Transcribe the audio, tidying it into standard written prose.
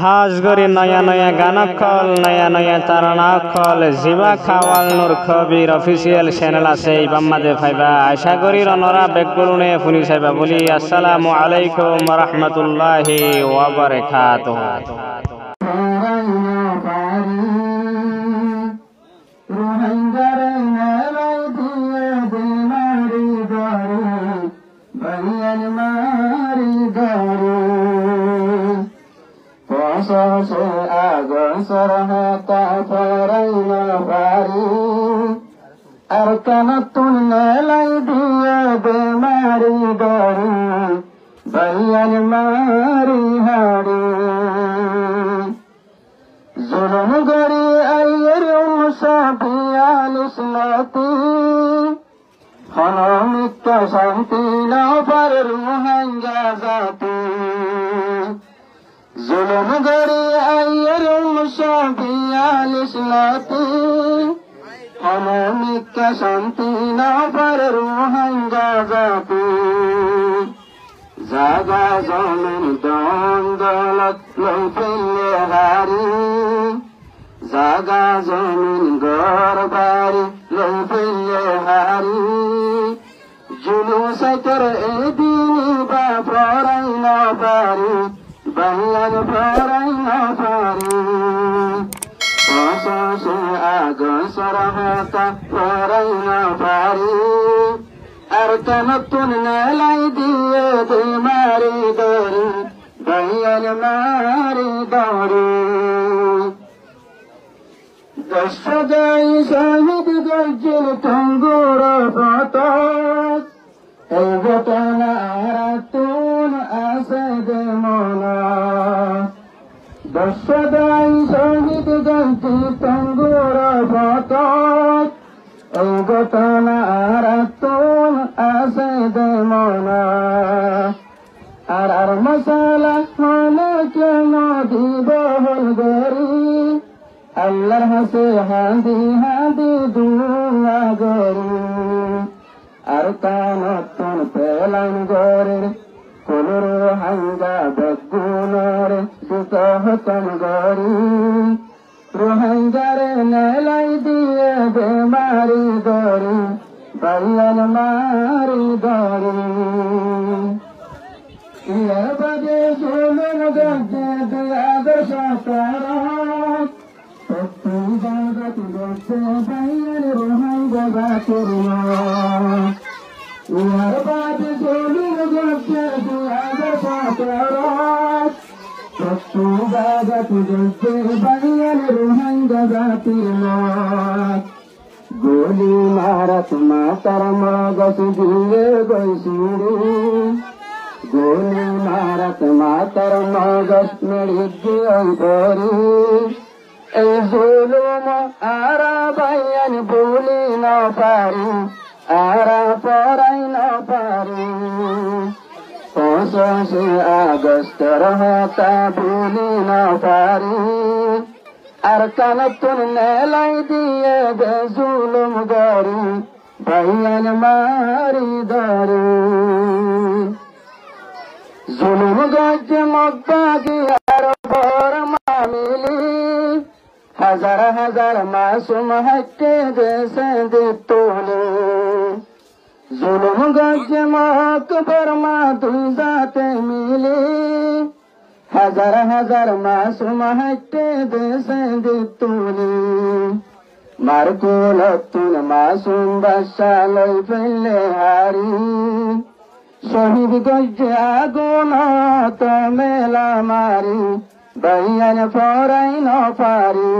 হাজ গরি নয়া নয়া গান কল নয়া নয়া তারানা কল জিবা খাওয়াল নূর খবির অফিসিয়াল চ্যানেল আছে ইবাম্মাদে ফাইবা আশা করি রনরা বেকগুলুনে ফুনি সাইবা বলি আসসালামু আলাইকুম ওয়া রাহমাতুল্লাহি ওয়া বারাকাতুহু। Arkanatun nelai dia bemari dari bayan mari hari zulum gari ayer musabiyan islati hanamikka shanti na par ruhanga zati zulum gari ayer musabiyan islati Hanamikka shanti na par ruhanga zati Zaga zamin dondolat loy pille hari Zaga zamin gorbari loy pille hari Julu sakar edini ba prorai na pari Bayan prorai na pari Osose agon sarahata parai na pari Arkanatun nelai diye de mari dori Bayan mari dori Dashadai shahid gajil tangura patak Evatana aratun asad mona Dashadai shahid gajil tangura patak Evatana aratun asad mona Arar masala hana kena dibahal gari Allah hase handi handi dunga gari Arkanatun pelan gari Kuluru hanga begunore Dukahutan gari Ruhangare nelai diye bemari gari Bayan mari gari Iya bade zulun gajje diyadar shakarat Tattu bagat gajje bayan ruhanga batirna Iya bade zulun gajje diyadar shakarat Tattu bagat gajje bayan ruhanga batirna Goli marat matar magas diye goisiri Goli marat matar magas merigi aibori Ei zulum ara bayan buli na pari Ara parai na pari Osose agast rahata buli na pari Arkanatun nelai diye de zulum gari Bayan mari dari Zulum gajje mabbagi arbar mamili Hazar hazar masum hakke jese ditole Zulum gajje makbar madhu zate mili Hazar hazar masum hakke jese ditole Markulatun masum bashaloi pille hari শহীদ গজ্জে আগুনত মেলা মারি বাইয়ান পরাই ন পারি